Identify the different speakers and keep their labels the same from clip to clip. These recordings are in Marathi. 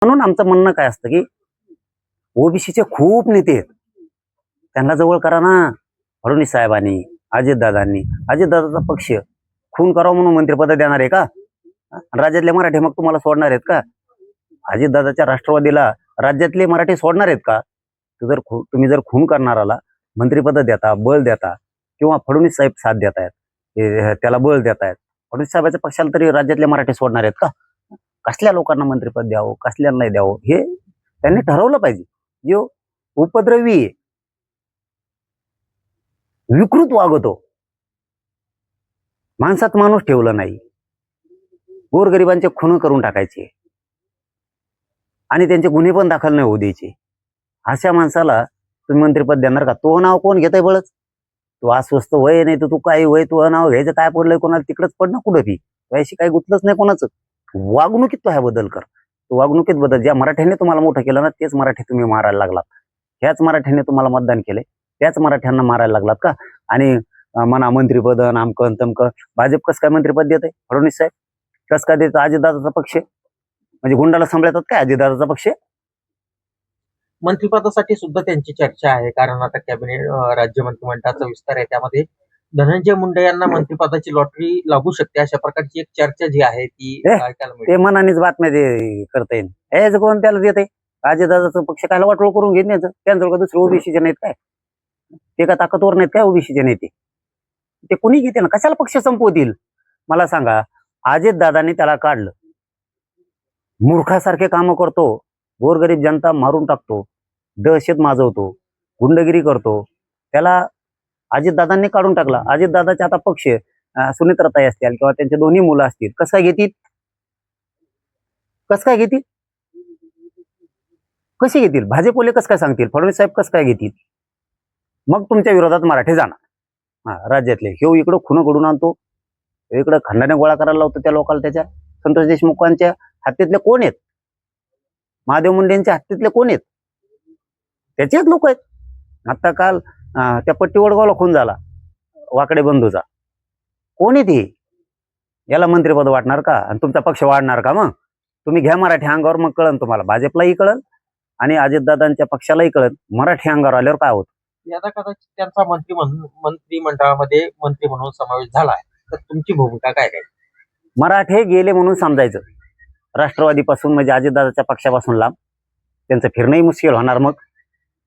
Speaker 1: म्हणून आमचं म्हणणं काय असतं की ओबीसीचे खूप नेते आहेत, त्यांना जवळ करा ना. फडणवीस साहेबांनी, अजितदादांनी, अजितदादाचा पक्ष खून करावं म्हणून मंत्रिपद देणार आहे का? राज्यातले मराठी मग तुम्हाला सोडणार आहेत का? अजितदादाच्या राष्ट्रवादीला राज्यातले मराठी सोडणार आहेत का? तुम्ही जर खून करणाराला मंत्रिपद देता, बळ देता, किंवा फडणवीस साहेब साथ देत आहेत, त्याला बळ देत आहेत, फडणवीस साहेबाच्या पक्षाला तरी राज्यातले मराठी सोडणार आहेत का? कसल्या लोकांना मंत्रिपद द्यावं, कसल्या नाही द्यावं, हे त्यांनी ठरवलं पाहिजे. जो उपद्रवी आहे, विकृत वागतो, माणसात माणूस ठेवलं नाही, गोरगरिबांचे खून करून टाकायचे आणि त्यांचे गुन्हे पण दाखल नाही होऊ द्यायचे, अशा माणसाला तुम्ही मंत्रिपद देणार का? तो नाव कोण घेतय बळच? तू अस्वस्थ वय नाही तर तू काही वय, तू नाव घ्यायचं काय पडलंय कोणाला तिकडच पड ना, कुठं ती वयाशी काही गुतलंच नाही कोणाचं. वागणुकीत तो ह्या बदल कर, तो वागणुकीत बदल. ज्या मराठ्याने तुम्हाला मोठं केलं ना, तेच मराठी तुम्ही मारायला लागलात. ह्याच मराठ्याने तुम्हाला मतदान केले, त्याच मराठ्यांना मारायला लागलात का? आणि म्हणा मंत्रिपद आमकन तमकन. भाजप कसं काय मंत्रिपद देत आहे? फडणवीस साहेब कसं काय देत? अजितदादाचा पक्ष म्हणजे गुंडाला सांभाळतात काय अजितदादाचा पक्ष?
Speaker 2: मंत्रिपदासाठी सुद्धा त्यांची चर्चा आहे, कारण आता कॅबिनेट राज्य मंत्रिमंडळाचा विस्तार आहे, त्यामध्ये धनंजय मुंडे यांना मंत्रिपदाची लॉटरी लागू शकते, अशा प्रकारची एक चर्चा जी आहे ती ऐकायला मिळते.
Speaker 1: ते मनानेच बातम्या करता येईल. हे कोण त्याला देते? अजितदादाचा पक्ष कायला वाटोळ करून घेत नाही? त्यांचं का दुसरे ओबीसीचे नाहीत काय? ते का ताकदवर नाहीत काय ओबीसीचे नेते? ते कुणी घेते ना, कशाला पक्ष संपवतील मला सांगा. अजितदादांनी त्याला काढलं, मूर्खासारखे कामं करतो, गोरगरीब जनता मारून टाकतो, दहशत माजवतो, गुंडगिरी करतो, त्याला अजितदादांनी काढून टाकला. अजितदादाचे आता पक्ष सुनेत्राताई असतील किंवा त्यांचे दोन्ही मुलं असतील, कसं काय घेतील? कसं काय घेतील? कशी घेतील? भाजपले कसं काय सांगतील? फडणवीस साहेब कसं काय घेतील? मग तुमच्या विरोधात मराठी जाणार. राज्यातले हे इकडं खुनं घडून आणतो, इकडं खंडाने गोळा करायला लावतो त्या लोकांना. त्याच्या संतोष देशमुखांच्या हत्येतले कोण आहेत? महादेव मुंडेंच्या हत्येतले कोण आहेत? त्याचेच लोक आहेत. आता काल त्या पट्टी वडगावला खून झाला वाकडे बंधूचा. कोण आहे ते? याला मंत्रिपद वाटणार का? आणि तुमचा पक्ष वाढणार का? मग तुम्ही घ्या मराठी अंगावर, मग कळन तुम्हाला. भाजपलाही कळन आणि अजितदादांच्या पक्षालाही कळन मराठी अंगावर आल्यावर काय होतं.
Speaker 2: आता कदाचित त्यांचा मंत्रिमंडळामध्ये मंत्री म्हणून समावेश झाला आहे, तर तुमची भूमिका काय काय?
Speaker 1: मराठे गेले म्हणून समजायचं. राष्ट्रवादीपासून म्हणजे अजितदादाच्या पक्षापासून लांब. त्यांचं फिरणंही मुश्किल होणार, मग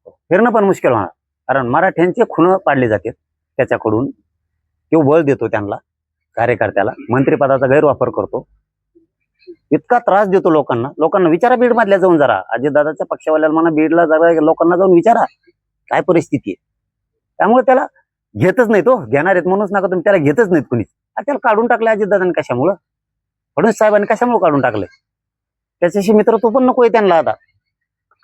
Speaker 1: फिरणं पण मुश्किल होणार, कारण मराठ्यांचे खून पाडले जाते त्याच्याकडून. तो बळ देतो त्यांना, कार्यकर्त्याला, मंत्रिपदाचा गैरवापर करतो, इतका त्रास देतो लोकांना. लोकांना विचारा बीड मधल्या जाऊन, जरा अजितदादाच्या पक्षावाल्याला म्हणा बीडला जरा लोकांना जाऊन विचारा काय परिस्थिती आहे. त्यामुळे त्याला घेतच नाही. तो घेणार आहेत म्हणूनच नका तुम्ही, त्याला घेतच नाहीत कुणीच. त्याला काढून टाकलं अजितदादांनी. कशामुळं? फडणवीस साहेबांनी कशामुळे काढून टाकलंय? त्याच्याशी मित्रत्व पण नकोय त्यांना, आता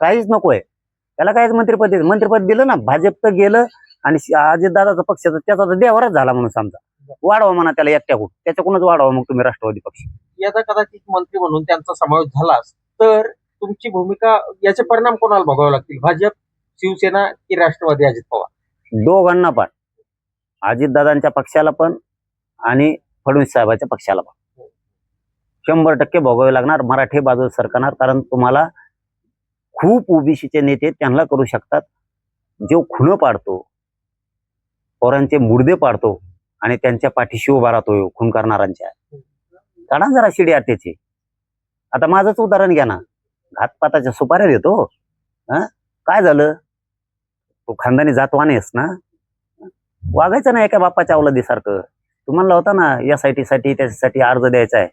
Speaker 1: काहीच नकोय त्याला. काहीच मंत्रिपद दिलं ना, भाजप तर गेलं आणि अजितदादाचा पक्ष त्याचा तर देवरच झाला म्हणून समजा. वाढवा म्हणा त्याला एकट्याकडून, त्याच्याकडूनच वाढवा मग तुम्ही राष्ट्रवादी पक्ष.
Speaker 2: याचा कदाचित मंत्री म्हणून त्यांचा समावेश झालाच तर तुमची भूमिका, याचे परिणाम कोणाला भोगावे लागतील? भाजप, शिवसेना की राष्ट्रवादी अजित पवार?
Speaker 1: दोघांना पण, अजितदादांच्या पक्षाला पण आणि फडणवीस साहेबांच्या पक्षाला पण 100% भोगावे लागणार. मराठी बाजू सरकारणार, कारण तुम्हाला खूप ओबीसीचे नेते त्यांना करू शकतात जो खुनं पाडतो, पोरांचे मुर्दे पाडतो आणि त्यांच्या पाठीशी उभा राहतो खून करणाऱ्यांच्या. काढा जरा शिडी आटेचे. आता माझंच उदाहरण घ्या ना, घातपाताच्या सुपाऱ्या देतो. काय झालं? तो खानदानी जातवानेस ना, वागायचं ना एका बापाच्या अवलादीसारखं. तुम्हाला होता ना SIT साठी त्याच्यासाठी अर्ज द्यायचा आहे,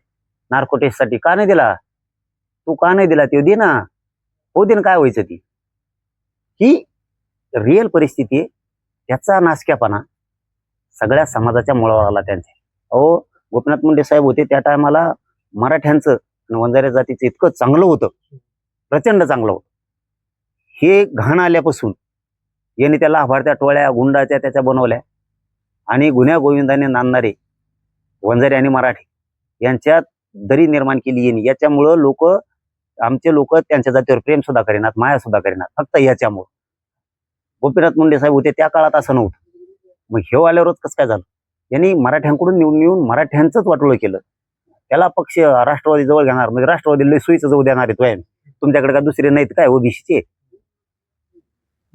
Speaker 1: नार्कोटिक्स साठी. का नाही दिला? तू का नाही दिला? ते दे ना, हो दे ना. काय व्हायचं? ती ही रिअल परिस्थिती आहे. त्याचा नासक्यापणा सगळ्या समाजाच्या मुळावर आला त्यांच्या. अहो, गोपीनाथ मुंडे साहेब होते त्या टायमाला मराठ्यांचं आणि वंजारी जातीचं इतकं चांगलं होतं, प्रचंड चांगलं होतं. हे घाण आल्यापासून यांनी त्याला लाभार्थ्या टोळ्या गुंडाच्या त्याच्या बनवल्या आणि गुन्ह्या गोविंदाने नांदणारे वंजारी आणि मराठी यांच्यात दरी निर्माण केली यांनी. याच्यामुळं आमचे लोक त्यांच्या जातीवर प्रेम सुद्धा करेनात, माया सुद्धा करेनात, फक्त याच्यामुळं. गोपीनाथ मुंडे साहेब होते त्या काळात असं नव्हतं. मग हे आल्यावरच कसं काय झालं? यांनी मराठ्यांकडून निवडून मराठ्यांचंच वाटोळं केलं. त्याला पक्ष राष्ट्रवादी जवळ घेणार म्हणजे राष्ट्रवादी लय सुईचं जवळ देणार आहे तो. तुमच्याकडे का दुसरे नाहीत काय ओबीसीचे?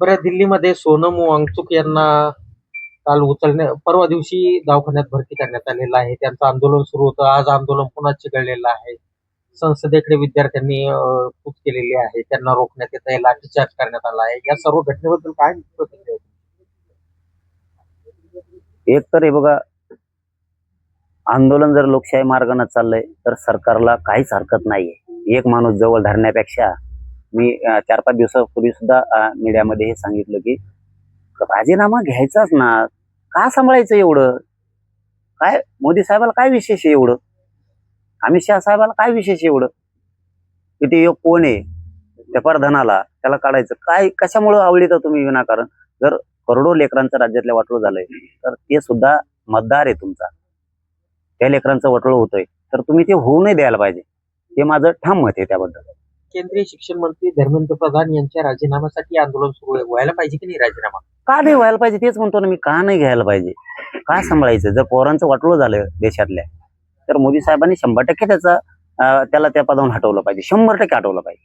Speaker 2: बरं, दिल्लीमध्ये सोनम वांगचुक यांना काल परवा दिवशी दवाखान्यात भरती करण्यात आलेलं आहे. त्यांचं आंदोलन सुरू होतं. आज आंदोलन पुन्हा चिघळलेलं आहे. संसदेकडे विद्यार्थ्यांनी कूच केलेली आहे. त्यांना रोखण्यात येत आहे. लाठीचार्ज करण्यात आला आहे. या सर्व घटनेबद्दल काय प्रतिक्रिया आहे?
Speaker 1: एक तर हे बघा, आंदोलन जर लोकशाही मार्गाने चाललंय तर सरकारला काहीच हरकत नाहीये. एक माणूस जवळ धरण्यापेक्षा मी 4-5 दिवसापूर्वी सुद्धा मीडियामध्ये हे सांगितलं की राजीनामा घ्यायचाच ना, का सांभाळायचं एवढं? काय मोदी साहेबाला काय विशेष आहे एवढं? अमित शहा साहेबाला काय विशेष आहे एवढं? की ते एक कोण आहे त्या प्रधानाला त्याला काढायचं काय? कशामुळं आवडीचं तुम्ही विनाकारण? जर करोडो लेकरांचं राज्यातल्या वाटोळ झालंय तर ते सुद्धा मतदार आहे तुमचा, त्या लेकरांचं वाटोळ होतंय तर तुम्ही ते होऊ नाही द्यायला पाहिजे. हे माझं ठाम मत आहे त्याबद्दल.
Speaker 2: केंद्रीय शिक्षण मंत्री धर्मेंद्र प्रधान यांच्या राजीनाम्यासाठी आंदोलन सुरू आहे. व्हायला पाहिजे की नाही राजीनामा?
Speaker 1: का नाही व्हायला पाहिजे तेच म्हणतो ना मी. का नाही घ्यायला पाहिजे? का सांभाळायचं? जर पोरांचं वाटोळ झालं देशातल्या तर मोदी साहेबांनी 100% त्याला त्या पदावरून हटवलं पाहिजे. 100% हटवलं पाहिजे.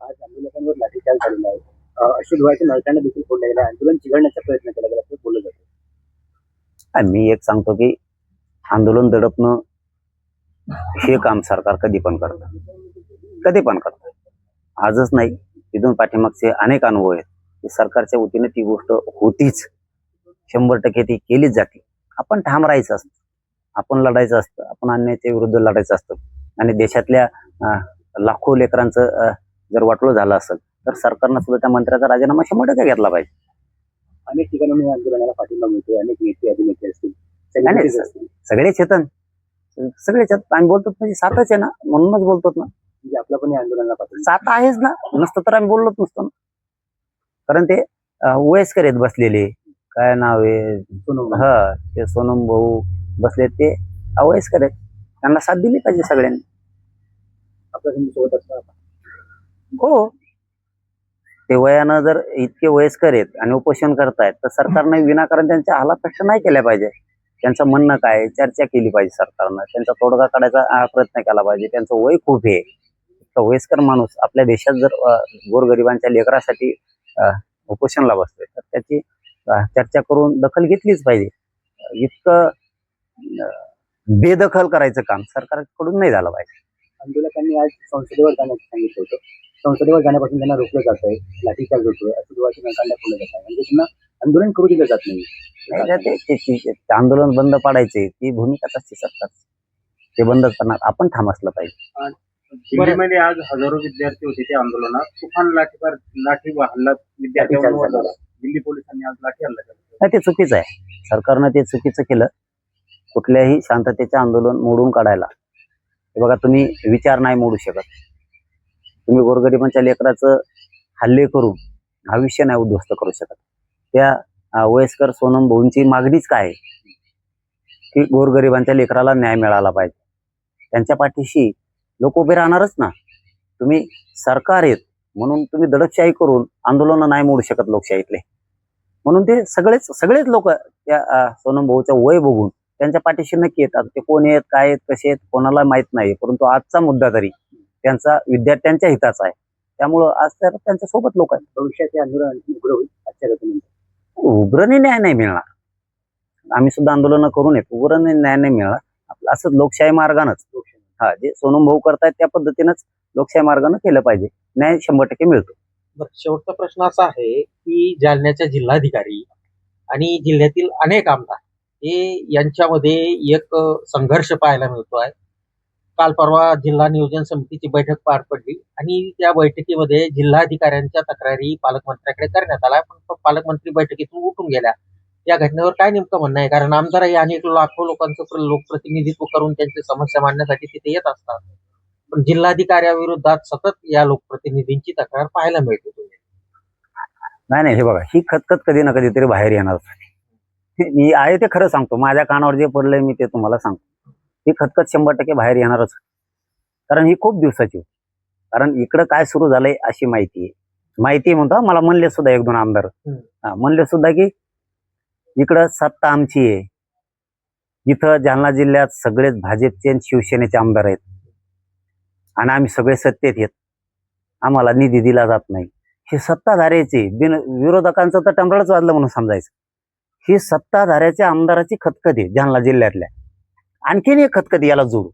Speaker 3: आज आंदोलकांवर लाठीचार्ज झालेला आहे. अश्रू डोळ्याच्या नळकांना देखील फोडला गेला. आंदोलन चिघळण्याचा प्रयत्न केला गेला असं बोललं जातं.
Speaker 1: मी एक सांगतो की आंदोलन दडपणं हे काम सरकार कधी पण करतं. आजच नाही, तिथून पाठीमागचे अनेक अनुभव आहेत की सरकारच्या वतीने ती गोष्ट होतीच. 100% ती केलीच जाते. आपण ठाम राहायचं असतं, आपण लढायचं असतं, आपण अन्यायाच्या विरुद्ध लढायचं असतं. आणि देशातल्या लाखो लेकरांचं जर वाटोळं झालं असेल तर सरकारनं सुद्धा त्या मंत्र्याचा राजीनामा 100% घेतला पाहिजे.
Speaker 3: अनेक ठिकाणी आंदोलनाला पाठिंबा मिळतोय. अनेक नेते अभिनेते असतील,
Speaker 1: नाही, सगळे चेतन, आम्ही बोलतो म्हणजे सातच आहे ना, म्हणूनच बोलतो ना.
Speaker 3: म्हणजे आपला पण या आंदोलनाला पाठिंबा.
Speaker 1: सात आहेच ना, नसतं तर आम्ही बोललोच नसतो ना. कारण ते वयस्कर आहेत बसलेले. काय नाव आहे? ते सोनम भाऊ बसले, ते अवयस्कर आहेत. त्यांना साथ दिली पाहिजे सगळ्यांनी.
Speaker 3: आपल्या सोबत असणार.
Speaker 1: हो, ते वयानं जर इतके वयस्कर आहेत आणि उपोषण करतायत तर सरकारनं विनाकारण त्यांच्या हालापेक्ष नाही केल्या पाहिजे. त्यांचं म्हणणं काय, चर्चा केली पाहिजे सरकारनं. त्यांचा तोडगा काढायचा प्रयत्न केला पाहिजे. त्यांचं वय खूप आहे. वयस्कर माणूस आपल्या देशात जर गोरगरिबांच्या लेकरासाठी उपोषणला बसतोय तर त्याची चर्चा करून दखल घेतलीच पाहिजे. इतकं बेदखल करायचं काम सरकारकडून नाही झालं पाहिजे.
Speaker 3: आंदोलकांनी आज संसदेवर जाण्याचं सांगितलं होतं. संसदेवर जाण्यापासून त्यांना रोखलं जात आहे. लाठीचार्ज होतोय. असं डोळ्याच्या नळकांना फोडलं जात आहे. म्हणजे त्यांना आंदोलन करू दिलं जात नाही.
Speaker 1: आंदोलन बंद पाडायचे ती भूमिकाच असते सरकारची. ते बंद करणार आपण ठाम असलं पाहिजे.
Speaker 3: दिल्लीमध्ये आज हजारो विद्यार्थी होते त्या आंदोलनात. तुफान लाठी हल्ला विद्यार्थ्यांवर झाला. दिल्ली पोलिसांनी आज लाठी हल्ला केला.
Speaker 1: नाही, ते चुकीचं आहे. सरकारनं ते चुकीचं केलं. कुठल्याही शांततेचे आंदोलन मोडून काढायला. हे बघा, तुम्ही विचार नाही मोडू शकत. तुम्ही गोरगरिबांच्या लेकराचं हल्ले करून भविष्य नाही उद्ध्वस्त करू शकत. त्या वयस्कर सोनम भाऊंची मागणीच काय आहे की गोरगरिबांच्या लेकराला न्याय मिळाला पाहिजे. त्यांच्या पाठीशी लोक उभे राहणारच ना. तुम्ही सरकार आहेत म्हणून तुम्ही दडपशाही करून आंदोलन नाही मोडू शकत लोकशाहीतले. म्हणून ते सगळेच लोक त्या सोनम भाऊचं वय बघून त्यांच्या पाठीशी नक्की येतात. ते कोण आहेत, काय आहेत, कसे आहेत कोणाला माहित नाही. परंतु आजचा मुद्दा तरी त्यांचा विद्यार्थ्यांच्या हिताचा आहे. त्यामुळं आज तर त्यांच्या सोबत लोक आहेत.
Speaker 3: भविष्याचे आंदोलन आणखी उग्र होईल आजच्या घटनेनंतर.
Speaker 1: उग्रने न्याय नाही मिळणार. आम्ही सुद्धा आंदोलन करून येतो. उग्रने न्याय नाही मिळणार. आपलं असंच लोकशाही मार्गानंच जे सोनम भाऊ करतायत त्या पद्धतीनंच लोकशाही मार्गाने केलं पाहिजे. न्याय 100% मिळतो.
Speaker 2: शेवटचा प्रश्न असा आहे की जालन्याच्या जिल्हाधिकारी आणि जिल्ह्यातील अनेक आमदार यांच्यामध्ये एक संघर्ष पाहायला मिळतो आहे. काल परवा जिल्हा नियोजन समितीची बैठक पार पडली आणि त्या बैठकीमध्ये जिल्हाधिकाऱ्यांच्या तक्रारी पालकमंत्र्याकडे करण्यात आल्या, पण पालकमंत्री बैठकीतून उठून गेल्या. या घटनेवर काय नेमकं म्हणणं आहे? कारण आमदारही अनेक लाखो लोकांचं लोकप्रतिनिधित्व करून त्यांची समस्या मांडण्यासाठी तिथे येत असतात, पण जिल्हाधिकाऱ्याविरोधात सतत या लोकप्रतिनिधींची तक्रार पाहायला मिळते.
Speaker 1: नाही, हे बघा, ही खतखत कधी ना कधीतरी बाहेर येणार. मी आहे ते खरं सांगतो. माझ्या कानावर जे पडलंय मी ते तुम्हाला सांगतो. ही खतखत 100% बाहेर येणारच. कारण ही खूप दिवसाची होती. कारण इकडं काय सुरू झालंय अशी माहिती म्हणतो. मला म्हणले सुद्धा 1-2 आमदार म्हणले सुद्धा की इकडं सत्ता आमची आहे. इथं जालना जिल्ह्यात सगळेच भाजपचे आणि शिवसेनेचे आमदार आहेत आणि आम्ही सगळे सत्तेत येत आम्हाला निधी दिला जात नाही. हे सत्ताधाऱ्याचे विरोधकांचं तर टंबळच वाजलं म्हणून समजायचं. ही सत्ताधाऱ्याच्या आमदाराची खतखत आहे जालना जिल्ह्यातल्या. आणखीन एक खतखत याला जोडू.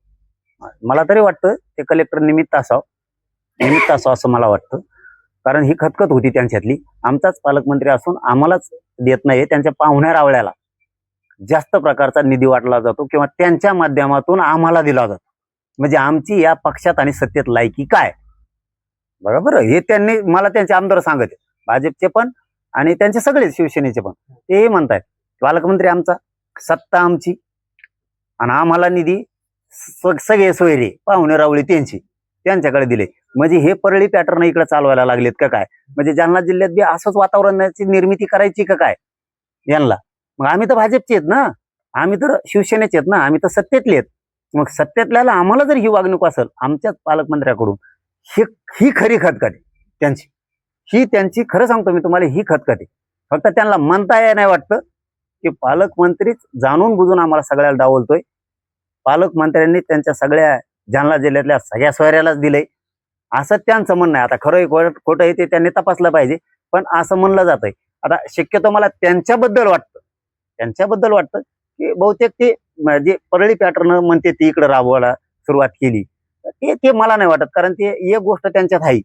Speaker 1: मला तरी वाटतं ते कलेक्टर निमित्त असावं असं मला वाटतं. कारण ही खतखत होती त्यांच्यातली. आमचाच पालकमंत्री असून आम्हालाच देत नाही, त्यांच्या पाहुण्या रावळ्याला जास्त प्रकारचा निधी वाटला जातो किंवा त्यांच्या माध्यमातून आम्हाला दिला जातो. म्हणजे आमची या पक्षात आणि सत्तेत लायकी काय? बरोबर, हे त्यांनी मला त्यांचे आमदार सांगत आहेत, भाजपचे पण आणि त्यांचे सगळे शिवसेनेचे पण. तेही म्हणतायत पालकमंत्री आमचा, सत्ता आमची आणि आम्हाला निधी सगळे सोयरे पाहुणे रावळी त्यांच्याकडे दिले. म्हणजे हे परळी पॅटर्न इकडे चालवायला लागलेत का काय? म्हणजे जालना जिल्ह्यात बी असंच वातावरणाची निर्मिती करायची का काय यांना? मग आम्ही तर भाजपचे आहेत ना, आम्ही तर शिवसेनेचे आहेत ना, आम्ही तर सत्तेतले आहेत. मग सत्तेतल्याला आम्हाला जर ही वागणूक असेल आमच्याच पालकमंत्र्याकडून, ही खरी खतखत आहे त्यांची. ही त्यांची, खरं सांगतो मी तुम्हाला, ही खतखत आहे. फक्त त्यांना म्हणता येत नाही वाटतं की पालकमंत्रीच जाणून बुजून आम्हाला सगळ्याला डावलतोय. पालकमंत्र्यांनी त्यांच्या सगळ्या जालना जिल्ह्यातल्या सगळ्या सोयऱ्यालाच दिलंय असं त्यांचं म्हणणं आहे. आता खरं खोटं आहे ते त्यांनी तपासलं पाहिजे, पण असं म्हणलं जात आहे. आता शक्यतो मला त्यांच्याबद्दल वाटतं की बहुतेक ते जे परळी पॅटर्न म्हणते ती इकडे राबवायला सुरुवात केली ते मला नाही वाटत. कारण ते एक गोष्ट त्यांच्यात आहे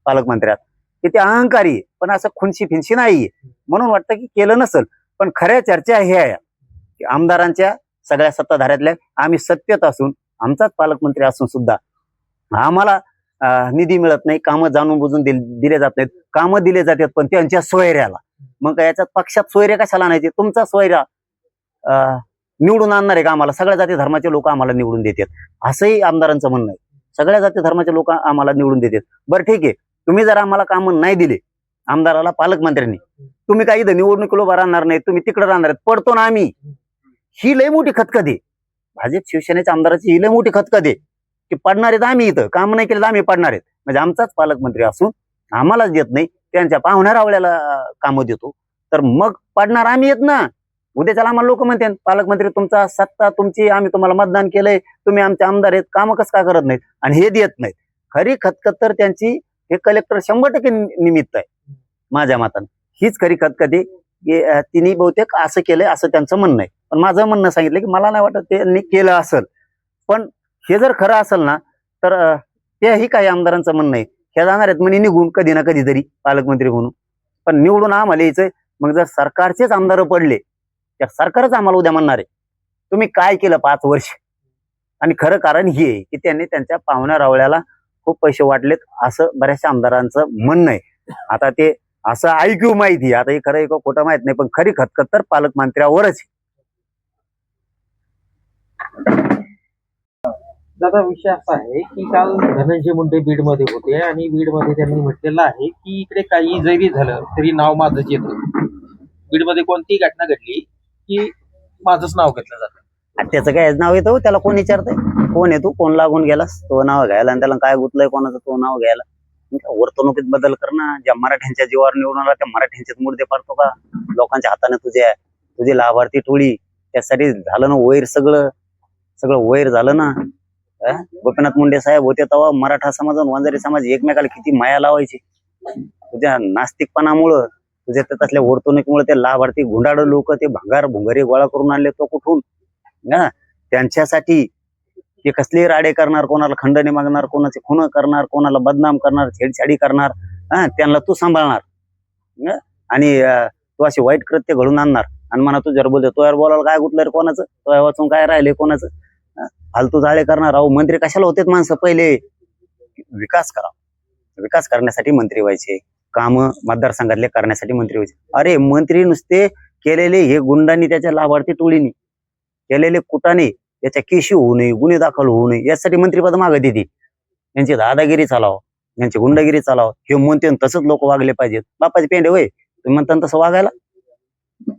Speaker 1: पालकमंत्र्यात की ते अहंकारी आहे, पण असं खुनशी फिनशी नाहीये. म्हणून वाटतं की केलं नसेल. पण खऱ्या चर्चा हे आहे की आमदारांच्या सगळ्या सत्ताधाऱ्यातल्या आम्ही सत्तेत असून, आमचाच पालकमंत्री असून सुद्धा आम्हाला निधी मिळत नाही, कामं जाणून बुजून दिले जात नाहीत. कामं दिले जातात पण त्यांच्या सोयऱ्याला. मग याच्यात पक्षात सोयरे कशाला आणायचे? तुमचा सोयरा निवडून आणणार आहे का आम्हाला? सगळ्या जाती धर्माचे लोक आम्हाला निवडून देतात असंही आमदारांचं म्हणणं आहे. सगळ्या जाती धर्माचे लोक आम्हाला निवडून देतात. बरं ठीक आहे, तुम्ही जर आम्हाला कामं नाही दिले आमदाराला, पालकमंत्र्यांनी, तुम्ही काही इथं निवडणुकीला उभा राहणार नाही, तुम्ही तिकडे राहणार आहेत, पडतो ना आम्ही. ही लय मोठी खतखत आहे भाजप शिवसेनेच्या आमदाराची. ही लय मोठी खतखत आहे की पडणार आहेत आम्ही, इथं काम नाही केलं तर आम्ही पडणार आहेत. म्हणजे आमचाच पालकमंत्री असून आम्हालाच देत नाही, त्यांच्या पाहुण्या रावळ्याला कामं देतो, तर मग पडणार आम्ही येत ना. उद्याच्याला आम्हाला लोक म्हणते पालकमंत्री तुमचा सत्ता तुमची, आम्ही तुम्हाला मतदान केलंय, तुम्ही आमचे आमदार आहेत, कामं कसं काय करत नाहीत आणि हे देत नाहीत. खरी खतखत तर त्यांची हे कलेक्टर 100% निमित्त आहे माझ्या मतानं. हीच खरी खतखत आहे की तिने बहुतेक असं केलंय असं त्यांचं म्हणणं आहे. पण माझं म्हणणं सांगितलं की मला नाही वाटत त्यांनी केलं असेल. पण हे जर खरं असेल ना तर तेही काही आमदारांचं म्हणणं आहे, हे जाणार आहेत म्हणे निघून कधी ना कधीतरी पालकमंत्री म्हणून. पण निवडून आम्हाला यायचंय. मग जर सरकारचेच आमदार पडले तर सरकारच आम्हाला उद्या म्हणणार आहे तुम्ही काय केलं 5 वर्ष. आणि खरं कारण हे आहे की त्यांनी त्यांच्या पाहुण्या रावळ्याला खूप पैसे वाटलेत असं बऱ्याचशा आमदारांचं म्हणणं आहे. आता ते असं ऐकू माहिती, आता हे खरं का खोटं माहित नाही, पण खरी खतखत तर पालकमंत्र्यावरच.
Speaker 2: दादा, विषय असा आहे की काल धनंजय मुंडे बीडमध्ये होते आणि बीडमध्ये त्यांनी म्हटलेलं आहे की इकडे काही जरी झालं तरी नाव माझंच येतं. बीडमध्ये कोणतीही घटना घडली की माझंच नाव घेतलं जातं.
Speaker 1: आणि त्याचं काय नाव येतं? त्याला कोण विचारतंय? कोण आहे तू? कोण लागून गेलास तो नाव घ्यायला? आणि त्याला काय गुतलंय कोणाचं तो नाव घ्यायला? वर्तणुकीत बदल कर ना. ज्या मराठ्यांच्या जीवावर निवडून आला त्या मराठ्यांचेच मुर्दे पाडतो का? लोकांच्या हाताने तुझी लाभार्थी टोळी, त्यासाठी झालं ना वैर, सगळं वैर झालं ना. गोपीनाथ मुंडे साहेब होते तेव्हा मराठा समाज आणि वंजारी समाज एकमेकाला किती माया लावायची. तुझ्या नास्तिकपणामुळं, तुझ्या त्यातल्या वर्तणुकीमुळे ते लाभार्थी गुंडाळ लोक ते भुंगारे गोळा करून आणले तो कुठून ना. त्यांच्यासाठी ते कसले राडे करणार, कोणाला खंडणी मागणार, कोणाचे खुन करणार, कोणाला बदनाम करणार, छेडछाडी करणार, त्यांना तू सांभाळणार आणि तू असे वाईट कृत्य घडून आणणार. आणि म्हणा तू जर बोलतो तो यार बोलायला काय गुतलं रे कोणाचं, तो वाचून काय राहिले कोणाचं, फालतू जाळे करणार. अहो मंत्री कशाला होते माणसं? पहिले विकास करा, विकास करण्यासाठी मंत्री व्हायचे, काम मतदारसंघातले करण्यासाठी मंत्री व्हायचे. अरे मंत्री नुसते केलेले हे गुंडांनी, त्याच्या लाभार्थी टोळीनी केलेले कुटाने याच्या केशी होऊ नये, गुन्हे दाखल होऊ नये, यासाठी मंत्रीपद मागत येते. यांची दादागिरी चालाव, यांची गुंडागिरी चालाव, हे म्हणते तसंच लोक वागले पाहिजेत. बापाचे पेंडे होय तुम्ही म्हणता तसं वागायला?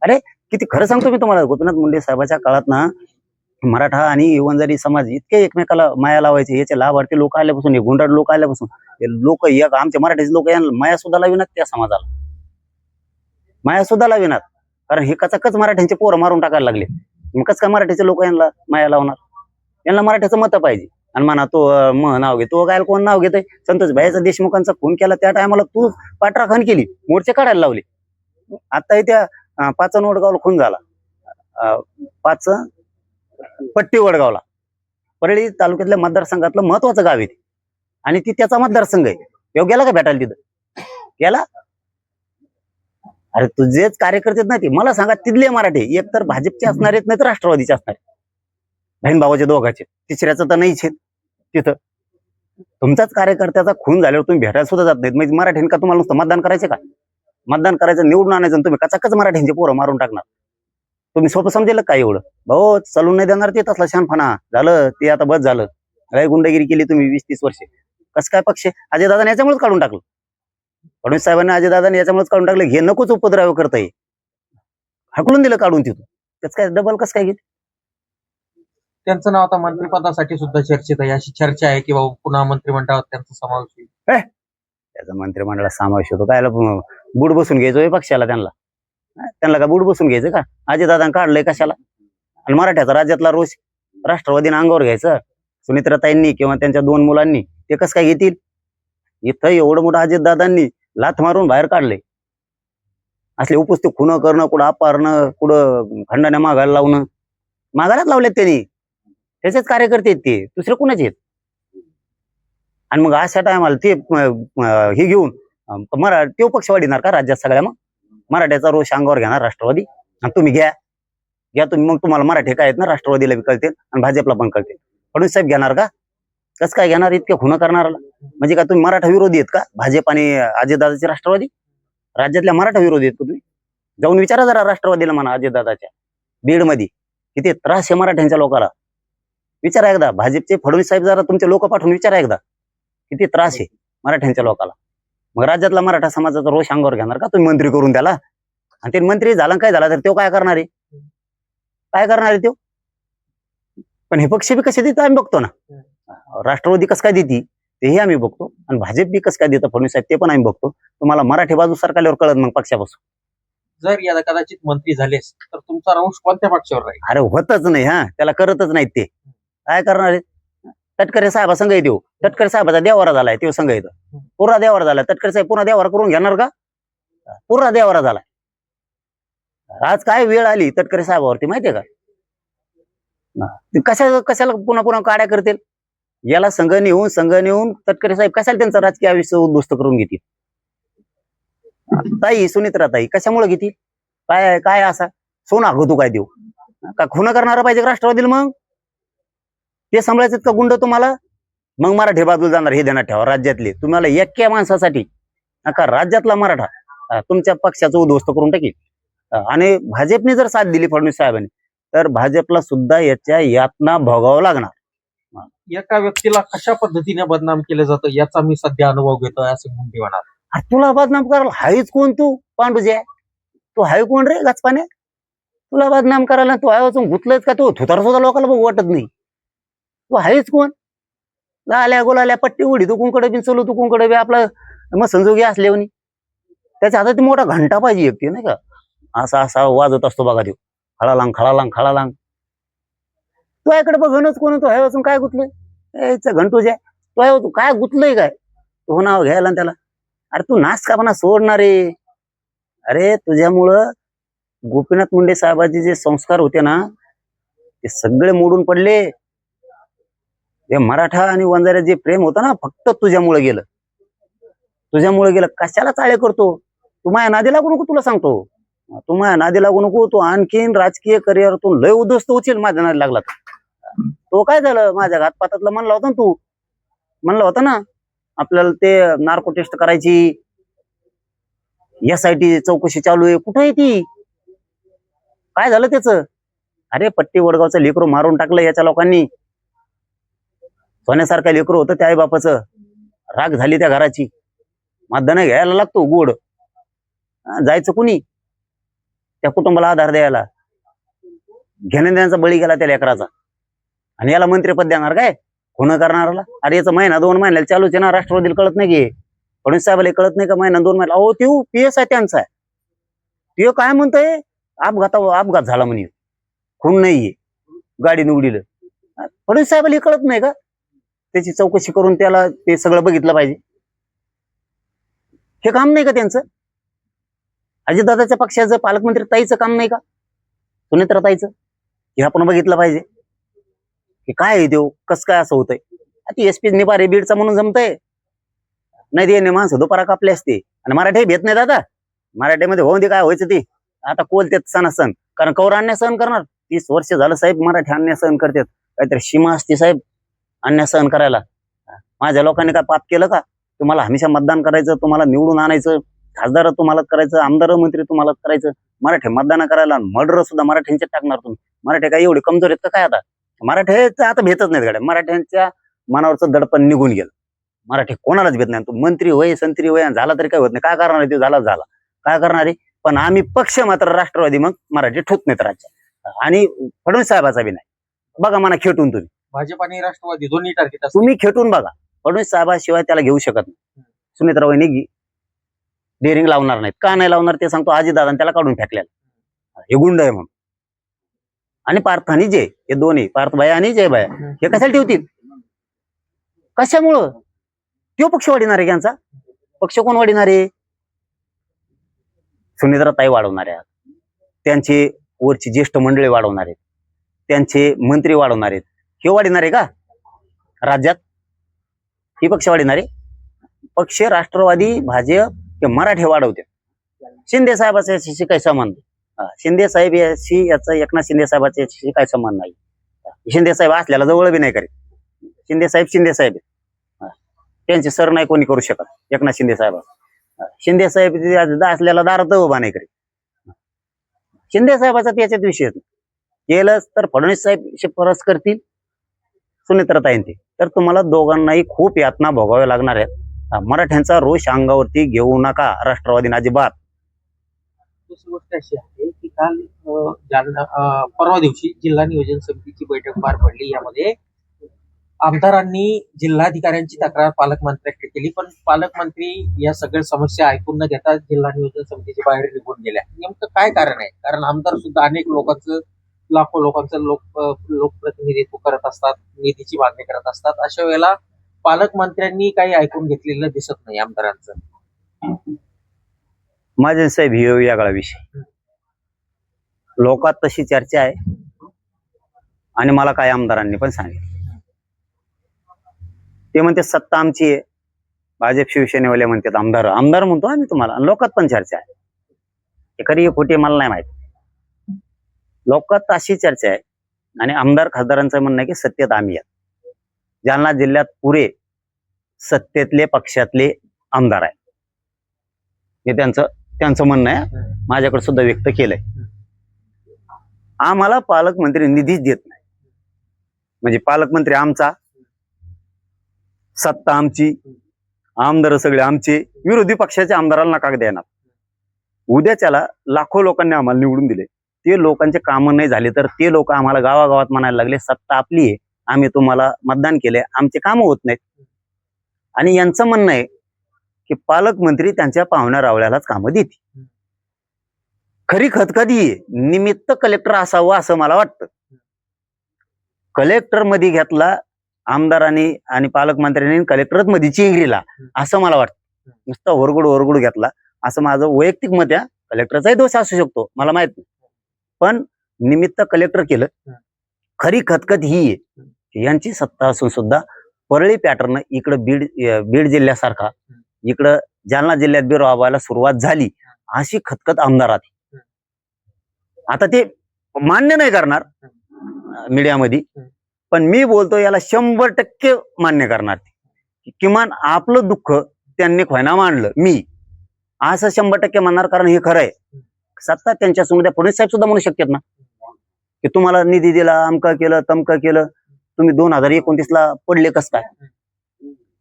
Speaker 1: अरे किती खरं सांगतो मी तुम्हाला, गोपीनाथ मुंडे साहेबाच्या काळात ना मराठा आणि वंजारी समाज इतके एकमेकाला माया लावायचे. याचे लाभार्थी लोक आल्यापासून, हे गुंडाळ लोक आल्यापासून लोक आमचे मराठीचे लोक यांना माया सुद्धा लाविनात, त्या समाजाला माया सुद्धा लाविनात. कारण हे कचाकच मराठ्यांचे पोरं मारून टाकायला लागले. मग कसं काय मराठीचे लोक यांना माया लावणार? यांना मराठ्याचं मत पाहिजे आणि म्हणा तो नाव घे, तो काय कोण नाव घेतोय? संतोष भाईचा देशमुखांचा खून केला त्या टायमाला तू पाठराखण केली, मोर्चे काढायला लावले. आता त्या 5 वडगावला खून झाला, 5 पट्टी वडगावला, परळी तालुक्यातल्या मतदारसंघातलं महत्वाचं गाव आहे ते. आणि ती त्याचा मतदारसंघ आहे. तो गेला का भेटायला तिथं? गेला? अरे तुझेच कार्यकर्ते ना ते. मला सांगा, तिथले मराठी एक तर भाजपचे असणार आहेत, नाही तर राष्ट्रवादीचे असणार आहेत. बहीण भावाचे दोघांचे, तिसऱ्याचं तर नाहीच आहे तिथं. तुमचाच कार्यकर्त्याचा खून झाल्यावर तुम्ही भेटायला सुद्धा जात नाहीत. म्हणजे मराठ्यांनी का तुम्हाला नुसतं मतदान करायचं का? मतदान करायचं, निवडून आणायचं, तुम्ही कचाकच मराठ्यांचे पोरं मारून टाकणार. तुम्ही सोपं समजेल काय एवढं? भाऊ चालून नाही देणार ते तसला शानफाना. झालं ते, आता बस झालं. काय गुंडगिरी केली तुम्ही 20-30 वर्षे. कसं काय पक्ष? अजयदादाने याच्यामुळेच काढून टाकलं. फडणवीस साहेबांनी अजयदादाने याच्यामुळेच काढून टाकलं. हे नकोच उपद्रव करताय, हकलून दिलं काढून तिथून. कसं काय डबल कसं काय घेत?
Speaker 2: त्यांचं नाव आता मंत्रिपदासाठी सुद्धा चर्चेत आहे. अशी चर्चा आहे की बाबा पुन्हा मंत्रिमंडळात त्यांचा समावेश होईल.
Speaker 1: त्याचा मंत्रिमंडळात समावेश होतो काय? बुड बसून घ्यायचोय पक्षाला? त्यांना का बुड बसून घ्यायचं का? अजयदादांनी काढलंय कशाला? आणि मराठ्याचा राज्यातला रोष राष्ट्रवादीने अंगावर घ्यायचं. सुनित्राताईंनी किंवा त्यांच्या 2 मुलांनी ते कसं काय घेतील? इथं एवढं मोठं अजितदादांनी लाथ मारून बाहेर काढले. असले उपस्थित खुणं करणं, कुठं अपहरणं, कुठं खंडाने मागायला लावणं, मागायलाच लावलेत त्यांनी. त्याचेच कार्यकर्ते आहेत ते, दुसरे कुणाचे आहेत? आणि मग अशा टायमाला ते हे घेऊन तो पक्ष वाढणार का राज्यात सगळ्या? मग मराठ्याचा रोष अंगावर घेणार राष्ट्रवादी. आणि तुम्ही घ्या तुम्ही. मग तुम्हाला मराठी काय आहेत ना, राष्ट्रवादीला बी कळतील आणि भाजपला पण कळतील. फडणवीस साहेब घेणार का? कसं काय घेणार इतके खुणं करणार? म्हणजे का तुम्ही मराठा विरोधी आहेत का? भाजप आणि अजितदादाचे राष्ट्रवादी राज्यातल्या मराठा विरोधी आहेत का तुम्ही? जाऊन विचारा जरा राष्ट्रवादीला, म्हणा अजितदादाच्या बीडमध्ये किती त्रास आहे मराठ्यांच्या लोकांना. विचारा एकदा. भाजपचे फडणवीस साहेब जरा तुमचे लोक पाठवून विचारा एकदा, किती त्रास आहे मराठ्यांच्या लोकांना. मग राज्यातला मराठा समाजाचा रोष अंगावर घेणार का तुम्ही मंत्री करून त्याला? आणि ते मंत्री झाला काय झाला तर तो काय करणार आहे? काय करणार आहे तो? पण हे पक्ष बी कसे देतात आम्ही बघतो ना. राष्ट्रवादी कसं काय देते तेही आम्ही बघतो, आणि भाजप बी कसं काय देतं फडणवीस साहेब ते पण आम्ही बघतो. तुम्हाला मराठी बाजू सरकारल्यावर कळत मग पक्षापासून.
Speaker 2: जर या कदाचित मंत्री झालेस तर तुमचा रोष कोणत्या पक्षावर राहील?
Speaker 1: अरे होतच नाही, त्याला करतच नाहीत ते. काय करणार आहे? तटकरे साहेबा संघ येतो. तटकरे साहेबाचा देवारा झालाय, तो संघ येतो. पुरा देवारा झालाय. तटकरे साहेब पुन्हा देवारा करून घेणार का? पुरा देवारा झालाय. आज काय वेळ आली तटकरे साहेबावरती माहितीये का? कशाला पुन्हा पुन्हा काड्या करतील? याला संघ नेऊन तटकरे साहेब कशाला त्यांचं राजकीय आयुष्य उद्ध्वस्त करून घेतील? ताई सुनित्राताई कशामुळे घेतील? काय असा सोना तू काय देऊ का? खुना करणारा पाहिजे राष्ट्रवादीला? मग ते सांभाळायचं का गुंड तुम्हाला? मग मराठी बाजूला जाणार हे ध्यानात ठेवा. राज्यातले तुम्हाला एक्या माणसासाठी का राज्यातला मराठा तुमच्या पक्षाचं उद्ध्वस्त करून टाकील. आणि भाजपने जर साथ दिली फडणवीस साहेबांनी तर भाजपला सुद्धा याच्या यातना भोगावं लागणार.
Speaker 2: एका व्यक्तीला कशा पद्धतीने बदनाम केलं जातं याचा मी सध्या अनुभव घेतोय असे मुंडे म्हणाल.
Speaker 1: अरे तुला बदनाम करायला हायच कोण? तू पांडुजे तू हाय कोण रे गचपाने? तुला बदनाम करायला तू हाय वाचून गुतलंयच का? तू थुतार सुद्धा लोकांना बघू वाटत नाही. तू हायच कोण? लाल्या गोलाल्या पट्टी उडी तू कुंकडे बी चलू, तू कुंकडे बी आपला मग संजोगी असल्यावनी. त्याच्या हातात मोठा घंटा पाहिजे एक, नाही का? असा वाजत असतो बघा. तो खळालांग. तू याकडे बघणच कोण? तू हाय वाचून काय गुतलंय? घंटू जे तू काय गुतलंय काय? तू नाव घ्यायला त्याला. अरे तू नाचकापणा सोडणार रे. अरे तुझ्यामुळं गोपीनाथ मुंडे साहेबाचे जे संस्कार होते ना ते सगळे मोडून पडले. जे मराठा आणि वंजाऱ्या जे प्रेम होतं ना फक्त तुझ्यामुळे गेलं. कशाला चाळे करतो? तू माझ्या नादी लागू नको, तुला सांगतो. तू माझ्या नादी लागू नको. तू आणखीन राजकीय करिअरतून लय उद्ध्वस्त होशील माझ्या नादी लागला. तो काय झालं? माझ्या घातपातातलं म्हणला होता ना तू. म्हणलं होतं ना आपल्याला ते नार्को टेस्ट करायची, SIT चौकशी चालू आहे. कुठं आहे ती? काय झालं त्याचं? अरे पट्टी वडगावचं लेकरू मारून टाकलं याच्या लोकांनी. सोन्यासारखं लेकरू होतं त्या आई बापाचं. राग झाली त्या घराची. मतदान घ्यायला लागतो गोड. जायचं कुणी? त्या कुटुंबाला आधार द्यायला. घेण्याचा बळी गेला त्या लेकराचा. आणि याला मंत्रिपद देणार काय? खुणं करणाराला? अरे याचं महिना 2 महिन्याला चालूच आहे ना. राष्ट्रवादीला कळत नाही की? फडणवीस साहेबाला कळत नाही का? महिना 2 महिना. अहो ते PS आहे त्यांचा. ते काय म्हणतोय? अपघात झाला म्हणे, खून नाहीये, गाडी निवडील. फडणवीस साहेबाला कळत नाही का? त्याची चौकशी करून त्याला ते सगळं बघितलं पाहिजे. हे काम नाही का त्यांचं? अजितदादाच्या पक्षाचं पालकमंत्री ताईचं काम नाही का? सुनेत्रा ताईचं? हे आपण बघितलं पाहिजे की काय आहे देव, कसं काय असं होतंय. ती एसपी निपारे बीडचा म्हणून जमतंय, नाही ते माणसं दुपारा कापले असते. आणि मराठी भेट नाही दादा, मराठीमध्ये होऊन दे काय व्हायचं ते. आता कोल ते सण कारण कौर अन्याय सहन करणार. 30 वर्ष झालं साहेब मराठी अन्याय सहन करतात. काहीतरी सीमा असते साहेब अन्याय सहन करायला. माझ्या लोकांनी काय पाप केलं का? तुम्हाला हमेशा मतदान करायचं, तुम्हाला निवडून आणायचं, खासदार तुम्हाला करायचं, आमदार मंत्री तुम्हाला करायचं, मराठी मतदान करायला मर्डर सुद्धा मराठ्यांचे टाकणार तुम्ही. मराठी काय एवढी कमजोर आहेत का काय? आता मराठ्याचं आता भेटच नाहीत गाड्या. मराठ्यांच्या मनावरचं दडपण निघून गेलं. मराठी कोणालाच भेट नाही. तो मंत्री होय संत्री होय झाला तरी काय होत नाही. काय करणार आहे ते? झाला काय करणार आहे. पण आम्ही पक्ष मात्र राष्ट्रवादी मग मराठी ठोत नाहीत राज्यात. आणि फडणवीस साहेबाचा बी नाही. बघा म्हणा खेटून तुम्ही,
Speaker 2: भाजप आणि राष्ट्रवादी दोन्ही टार्गेट असतात.
Speaker 1: तुम्ही खेटून बघा. फडणवीस साहेबाशिवाय त्याला घेऊ शकत नाही. सुनेत्रा वहिनी डेअरिंग लावणार नाहीत. का नाही लावणार ते सांगतो. अजितदादा त्याला काढून फेकलेला हे गुंड आहे म्हणून. आणि पार्थ आणि जय हे दोन्ही, पार्थबाया आणि जय बाया, हे कशाला ठेवतील? कशामुळं? तो पक्ष वाढणार आहे यांचा. पक्ष कोण वाढणार आहे? सुनेत्रा ताई वाढवणार आहेत, त्यांचे वरची ज्येष्ठ मंडळी वाढवणार आहेत, त्यांचे मंत्री वाढवणार आहेत. हे वाढणार आहे का राज्यात? ही पक्ष वाढणार आहे? पक्ष राष्ट्रवादी भाजप ते मराठी वाढवते. शिंदे साहेबाचा याच्याशी काही संबंध? शिंदे साहेब याशी याचा एकनाथ शिंदे साहेबाचा याच्याशी काही संबंध नाही. शिंदे साहेब असल्याला जवळ बी नाही करीत. शिंदे साहेब त्यांचे सर नाही कोणी करू शकत. एकनाथ शिंदे साहेब शिंदे साहेब असल्याला दारात उभा नाही करीत. शिंदे साहेबाचा त्याच्यात विषय केलंच तर फडणवीस साहेब शिफारस करतील, सुनेत्रा ताईंची, तर तुम्हाला दोघांनाही खूप यातना भोगाव्या लागणार आहेत. मराठ्यांचा रोष अंगावरती घेऊ नका राष्ट्रवादीने अजिबात.
Speaker 2: दुसरी गोष्ट अशी आहे की काल जालना परवा दिवशी जिल्हा नियोजन समितीची बैठक पार पडली. यामध्ये आमदारांनी जिल्हाधिकाऱ्यांची तक्रार पालकमंत्र्यांकडे केली, पण पालकमंत्री या सगळ्या समस्या ऐकून न घेता जिल्हा नियोजन समितीच्या बाहेर निघून गेल्या. नेमकं काय कारण आहे? कारण आमदार सुद्धा अनेक लोकांचं, लाखो लोकांचं लोकप्रतिनिधित्व करत असतात, निधीची मागणी करत असतात. अशा वेळेला पालकमंत्र्यांनी काही ऐकून घेतलेलं दिसत नाही आमदारांचं.
Speaker 1: माझे साहेब हे वेगळा विषय. लोकात तशी चर्चा आहे आणि मला काय आमदारांनी पण सांगितलं. ते म्हणते सत्ता आमची आहे. भाजप शिवसेनेवाले म्हणतात आमदार म्हणतो आम्ही तुम्हाला. आणि लोकात पण चर्चा आहे. हे खरी खोटी मला नाही माहिती. लोकात अशी चर्चा आहे आणि आमदार खासदारांचं म्हणणं आहे की सत्तेत आम्ही आहेत. जालना जिल्ह्यात पुरे सत्तेतले पक्षातले आमदार आहे. हे त्यांचं म्हणणं आहे. माझ्याकडे सुद्धा व्यक्त केलंय. आम्हाला पालकमंत्री निधीच देत नाही. म्हणजे पालकमंत्री आमचा, सत्ता आमची, आमदार सगळे आमचे, विरोधी पक्षाच्या आमदारांना कागद देणार. उद्याच्याला लाखो लोकांनी आम्हाला निवडून दिले, ते लोकांचे कामं नाही झाले तर ते लोक आम्हाला गावागावात म्हणायला लागले सत्ता आपली आहे, आम्ही तुम्हाला मतदान केलंय, आमचे कामं होत नाहीत. आणि यांचं म्हणणं आहे की पालकमंत्री त्यांच्या पाहुण्या रावळ्यालाच कामं देतील. खरी खतखती निमित्त कलेक्टर असावं असं मला वाटतं. कलेक्टर मध्ये घेतला आमदारांनी आणि पालकमंत्र्यांनी, कलेक्टरच मध्ये चिंगरीला असं मला वाटतं. नुसतं ओरगुड घेतला असं माझं वैयक्तिक मत आहे. कलेक्टरचाही दोष असू शकतो, मला माहित नाही, पण निमित्त कलेक्टर केलं. खरी खतखत ही आहे यांची सत्ता असून सुद्धा परळी पॅटर्न इकडं बीड जिल्ह्यासारखा इकडं जालना जिल्ह्यात बी राबवायला सुरुवात झाली. अशी खतखत आमदारात. आता ते मान्य नाही करणार मीडियामध्ये, पण मी बोलतो याला 100% मान्य करणार. किमान आपलं दुःख त्यांनी खोयना मांडलं, मी असं 100% म्हणणार. कारण हे खरं आहे. सत्ता त्यांच्या समोर फडणवीस साहेब सुद्धा म्हणू शकतात ना की तुम्हाला निधी दिला, अमकं केलं तमकं केलं, तुम्ही 2029ला पडले कस काय?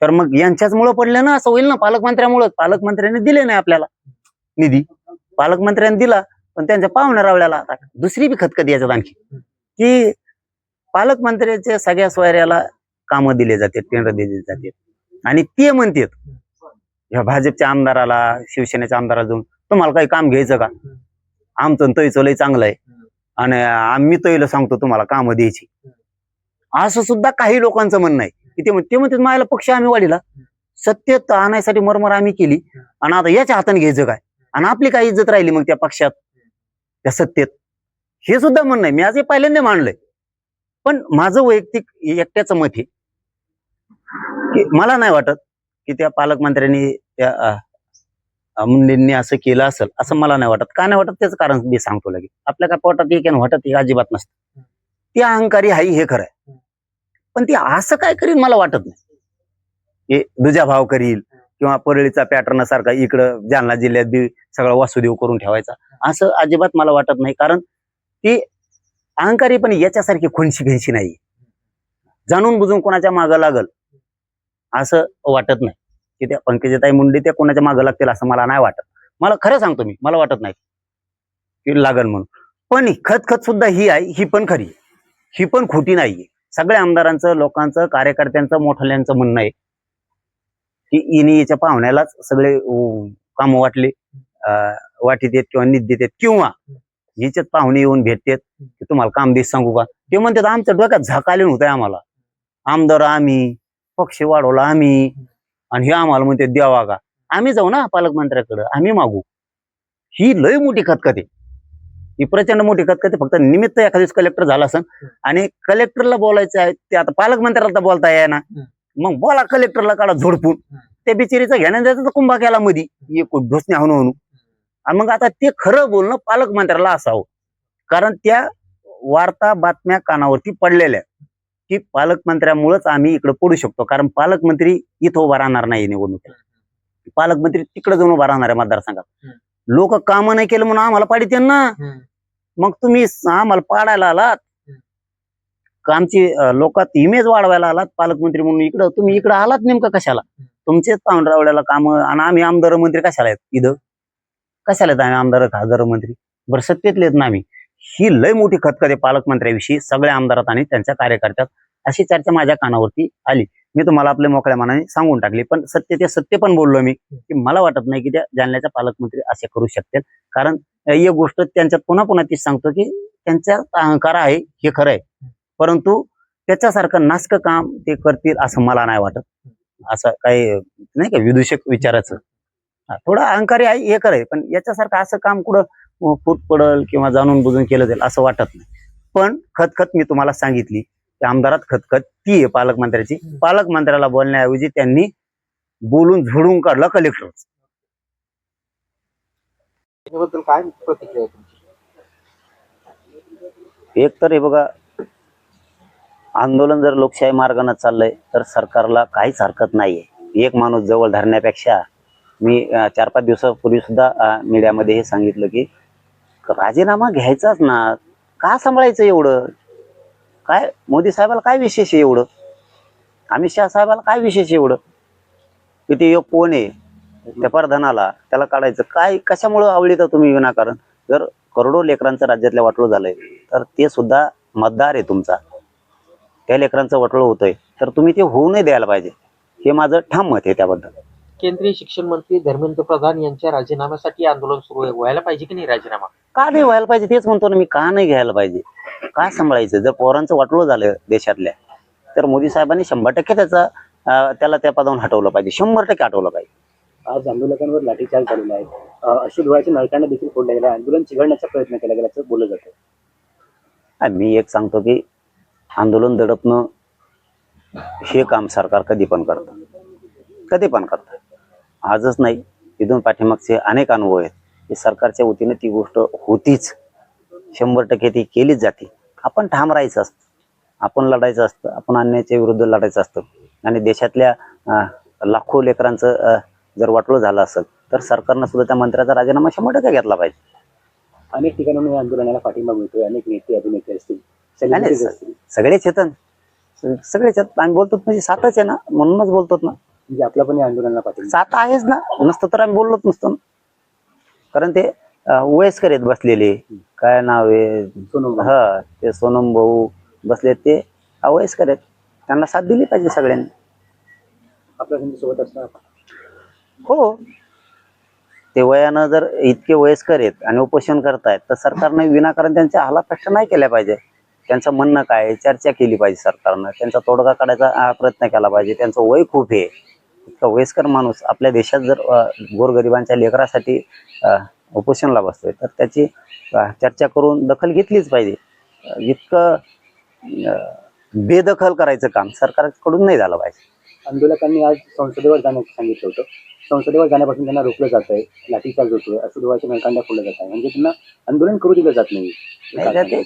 Speaker 1: तर मग यांच्याचमुळं पडले ना, असं होईल ना. पालकमंत्र्यामुळं. पालकमंत्र्यांनी दिले नाही आपल्याला निधी, पालकमंत्र्यांनी दिला पण त्यांच्या पाहुण्या रावळ्याला. दुसरी बी खतखत याच्यात आणखी की पालकमंत्र्याच्या सगळ्या सोयऱ्याला कामं दिले जातात, टेंडर दिले जातात. आणि ते म्हणतात ह्या भाजपच्या आमदाराला, शिवसेनेच्या आमदाराला जाऊन तुम्हाला काही काम घ्यायचं का? आमचं तैचं लय चांगलं आहे आणि आम्ही तैला सांगतो तुम्हाला कामं द्यायची. असं सुद्धा काही लोकांचं म्हणणं आहे. की ते म्हणते मायाला पक्ष आम्ही वाढीला सत्तेत आणायसाठी मरमर आम्ही केली आणि आता याच्या हाताने घ्यायचं काय आणि आपली काय इज्जत राहिली मग त्या पक्षात त्या सत्तेत हे सुद्धा म्हणणं आहे. मी आज हे पहिल्यांदा मांडलंय. पण माझं वैयक्तिक एकट्याचं मत आहे की मला नाही वाटत की त्या पालकमंत्र्यांनी त्या मुंडेंनी असं केलं असेल असं मला नाही वाटत. का नाही वाटत त्याचं कारण मी सांगतो लगेच. आपल्या काय पोटात एक आहे वाटत एक अजिबात नसतं. ती अहंकारी आहे हे खरं आहे. पण ती असं काय करील मला वाटत नाही. हे दुजा भाव करील किंवा परळीचा पॅटर्न सारखा इकडं जालना जिल्ह्यात बी सगळं वासुदेव करून ठेवायचा असं अजिबात मला वाटत नाही. कारण ती अहंकारी पण याच्यासारखी खोनशी फेनशी नाही. जाणून बुजून कोणाच्या मागं लागल असं वाटत नाही की त्या पंकजाताई मुंडे त्या कोणाच्या मागं लागतील असं मला नाही वाटत. मला खरं सांगतो मी मला वाटत नाही की लागल म्हणून. पण खतखत सुद्धा ही आहे ही पण खरी ही पण खोटी नाहीये. सगळ्या आमदारांचं लोकांचं कार्यकर्त्यांचं मोठ्यांचं म्हणणं आहे की इनी याच्या पाहुण्यालाच सगळे कामं वाटले वाटीत येत किंवा निधी देत किंवा हिच्यात पाहुणे येऊन भेटतात की तुम्हाला काम देत सांगू का. ते म्हणतात आमच्या डोक्यात झाकालीन होत आहे आम्हाला. आमदार आम्ही पक्ष वाढवला आम्ही आणि हे आम्हाला म्हणते द्यावा का. आम्ही जाऊ ना पालकमंत्र्याकडे आम्ही मागू. ही लय मोठी खतखत आहे. ही प्रचंड मोठी खतखत आहे. फक्त निमित्त एखाद्या दिवस कलेक्टर झाला असं आणि कलेक्टरला बोलायचं आहे ते आता पालकमंत्र्याला तर बोलता येई ना. मग बोला कलेक्टरला काढा झोडपून त्या बिचारीचा घेण्याचा कुंभा केला मध्ये ढोसण्या म्हणून. आणि मग आता ते खरं बोलणं पालकमंत्र्याला असावं. कारण त्या वार्ता बातम्या कानावरती पडलेल्या की पालकमंत्र्यामुळेच आम्ही इकडे पडू शकतो. कारण पालकमंत्री इथं उभा राहणार नाही निवडणुकीत. पालकमंत्री तिकडे जाऊन उभा राहणार आहे मतदारसंघात. लोक कामं नाही केलं म्हणून आम्हाला पाडीत ना. मग तुम्ही आम्हाला पाडायला आलात आमची लोकात इमेज वाढवायला आलात पालकमंत्री म्हणून इकडं तुम्ही इकडं आलात नेमकं कशाला. तुमचेच पाहुणरावड्याला कामं आणि आम्ही आमदार मंत्री कशाला आहेत इथं कशाला आहेत आम्ही आमदार खासदार मंत्री बरं सत्तेतले आहेत ना आम्ही. ही लय मोठी खतखत आहे पालकमंत्र्याविषयी सगळ्या आमदारात आणि त्यांच्या कार्यकर्त्यात अशी चर्चा माझ्या कानावरती आली. मी तुम्हाला आपल्या मोकळ्या मनाने सांगून टाकली. पण सत्य ते सत्य पण बोललो मी की मला वाटत नाही की त्या जालन्याच्या पालकमंत्री असे करू शकतील. कारण एक गोष्ट त्यांच्यात पुन्हा पुन्हा तीच सांगतो की त्यांचा अहंकार आहे हे खरं आहे. परंतु त्याच्यासारखं नासकं काम ते करतील असं मला नाही वाटत. असं काही नाही का विदूषक विचाराचं थोडं अहंकारी आहे हे खरं आहे. पण याच्यासारखं असं काम कुठं फूट पडल किंवा जाणून बुजून केलं जाईल असं वाटत नाही. पण खतखत मी तुम्हाला सांगितली की आमदारात खतखत ती आहे पालकमंत्र्याची. पालकमंत्र्याला बोलण्याऐवजी त्यांनी बोलून झोडून काढलं कलेक्टर.
Speaker 2: त्याबद्दल काय प्रतिक्रिया तुमची.
Speaker 1: एक तर हे बघा आंदोलन जर लोकशाही मार्गाने चाललंय तर सरकारला काहीच हरकत नाहीये. एक माणूस जवळ धरण्यापेक्षा मी 4-5 दिवसापूर्वी सुद्धा मीडियामध्ये हे सांगितलं की राजीनामा घ्यायचाच ना. का सांभाळायचं एवढं. काय मोदी साहेबाला काय विशेष आहे एवढं. अमित शहा साहेबाला काय विशेष आहे एवढं की ते एक कोण आहे त्या प्रधानाला त्याला काढायचं काय कशामुळं आवडीतं तुम्ही विनाकारण. जर करोडो लेकरांचं राज्यातल्या वाटोळं झालंय तर ते सुद्धा मतदार आहे तुमचा. त्या लेकरांचं वाटोळं होतंय तर तुम्ही ते होऊ नाही द्यायला पाहिजे. हे माझं ठाम मत आहे त्याबद्दल.
Speaker 2: केंद्रीय शिक्षण मंत्री धर्मेंद्र प्रधान यांच्या राजीनाम्यासाठी आंदोलन सुरू व्हायला पाहिजे की नाही. राजीनामा
Speaker 1: का नाही व्हायला पाहिजे तेच म्हणतो ना मी. का नाही घ्यायला पाहिजे. काय सांभाळायचं. जर पोरांचं वाटोळं झालं देशातल्या तर मोदी साहेबांनी 100% त्याला त्या पदावरून हटवलं पाहिजे. 100% हटवलं पाहिजे.
Speaker 3: आज आंदोलकांवर लाठीचार्ज झालेला आहे. अश्रुधुराच्या नळकांना देखील फोडल्या गेला. आंदोलन चिघळण्याचा प्रयत्न केला गेला असं बोललं जातं.
Speaker 1: मी एक सांगतो की आंदोलन दडपणं हे काम सरकार कधी पण करतं. आजच नाही इथून पाठीमागचे अनेक अनुभव आहेत की सरकारच्या वतीने ती गोष्ट होतीच. 100% ती केलीच जाते. आपण ठाम राहायचं असतं. आपण लढायचं असतं. आपण अन्यायाच्या विरुद्ध लढायचं असतं. आणि देशातल्या लाखो लेकरांचं जर वाटोळं झालं असेल तर सरकारनं सुद्धा त्या मंत्र्याचा राजीनामा 100% घेतला पाहिजे.
Speaker 3: अनेक ठिकाणाहून या आंदोलनाला पाठिंबा मिळतोय. अनेक नेते अभिनेते असतील
Speaker 1: सगळेच येतात. आम्ही बोलतो म्हणजे सातच आहे ना म्हणूनच बोलतो ना.
Speaker 3: म्हणजे आपला पण या आंदोलनाला पाठिंबा
Speaker 1: सात आहेच ना. नसतं तर आम्ही बोललोच नसतो ना. कारण ते वयस्कर आहेत बसलेले. काय नाव आहे ते सोनम भाऊ बसले ते वयस्कर आहेत. त्यांना साथ दिली पाहिजे सगळ्यांनी.
Speaker 3: आपल्या सोबत असणार.
Speaker 1: हो ते वयानं जर इतके वयस्कर आहेत आणि उपोषण करतायत तर सरकारने विनाकारण त्यांच्या हाला प्रश्न नाही केल्या पाहिजे. त्यांचं म्हणणं काय आहे, चर्चा केली पाहिजे सरकारनं, त्यांचा तोडगा काढायचा प्रयत्न केला पाहिजे. त्यांचं वय खूप आहे, इतका वयस्कर माणूस आपल्या देशात जर गोरगरिबांच्या लेकरासाठी उपोषणला बसतोय तर त्याची चर्चा करून दखल घेतलीच पाहिजे. इतकं बेदखल करायचं काम सरकारकडून नाही झालं पाहिजे.
Speaker 3: आंदोलकांनी आज संसदेवर जाण्याचं सांगितलं होतं. संसदेवर जाण्यापासून त्यांना रोखलं जात आहे, लाठीचार्ज होतोय, अशुद्धाच्या नळकांड्या फोडल्या जात आहे. म्हणजे त्यांना आंदोलन करू दिलं जात नाही.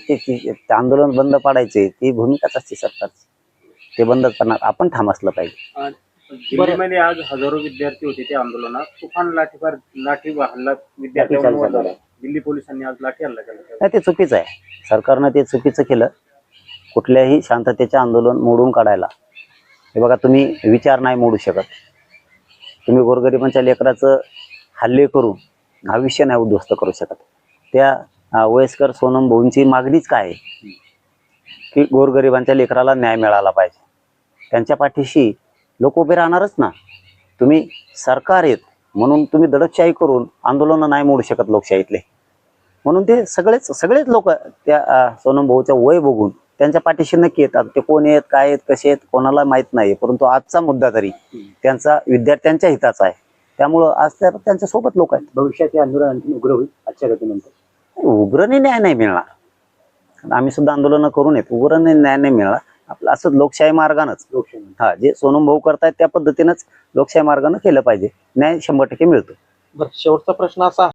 Speaker 1: ते आंदोलन बंद पाडायचे ती भूमिकाच असते सरकारची, ते बंदच करणार, आपण ठाम असलं पाहिजे.
Speaker 4: दिल्लीमध्ये आज हजारो विद्यार्थी होते त्या आंदोलनात. तुफान लाठी हल्ला विद्यार्थ्यांवर
Speaker 3: लाठीचार्ज
Speaker 4: झाला.
Speaker 3: झाला.
Speaker 4: दिल्ली पोलिसांनी आज लाठी हल्ला केला.
Speaker 1: नाही, ते चुकीचं आहे. सरकारनं ते चुकीचं केलं. कुठल्याही शांततेचे आंदोलन मोडून काढायला, हे बघा, तुम्ही विचार नाही मोडू शकत. तुम्ही गोरगरिबांच्या लेकराचं हल्ले करून भविष्य नाही उद्ध्वस्त करू शकत. त्या वयस्कर सोनम भाऊंची मागणीच काय आहे की गोरगरिबांच्या लेकराला न्याय मिळाला पाहिजे. त्यांच्या पाठीशी लोक उभे राहणारच ना. तुम्ही सरकार आहेत म्हणून तुम्ही दडपशाही करून आंदोलन नाही मोडू शकत लोकशाहीतले. म्हणून ते सगळेच लोक त्या सोनम भाऊचं वय बघून त्यांच्या पाठीशी नक्की येतात. ते कोण आहेत, काय आहेत, कसे आहेत, कोणाला माहित नाही. परंतु आजचा मुद्दा तरी त्यांचा विद्यार्थ्यांच्या हिताचा आहे. त्यामुळं आज त्यांच्या सोबत लोक आहेत.
Speaker 3: भविष्यात हे आंदोलन आणखी उग्र होईल आजच्या घटनेनंतर.
Speaker 1: उग्रने न्याय नाही मिळणार. आम्ही सुद्धा आंदोलन करून येत, उग्रने न्याय नाही मिळणार. आपलं असंच लोकशाही मार्गानंच,
Speaker 3: लोकशाही
Speaker 1: जे सोनम भाऊ करतायत त्या पद्धतीनंच लोकशाही मार्गानं केलं पाहिजे. न्याय 100% मिळतो.
Speaker 2: बरं, शेवटचा प्रश्न असा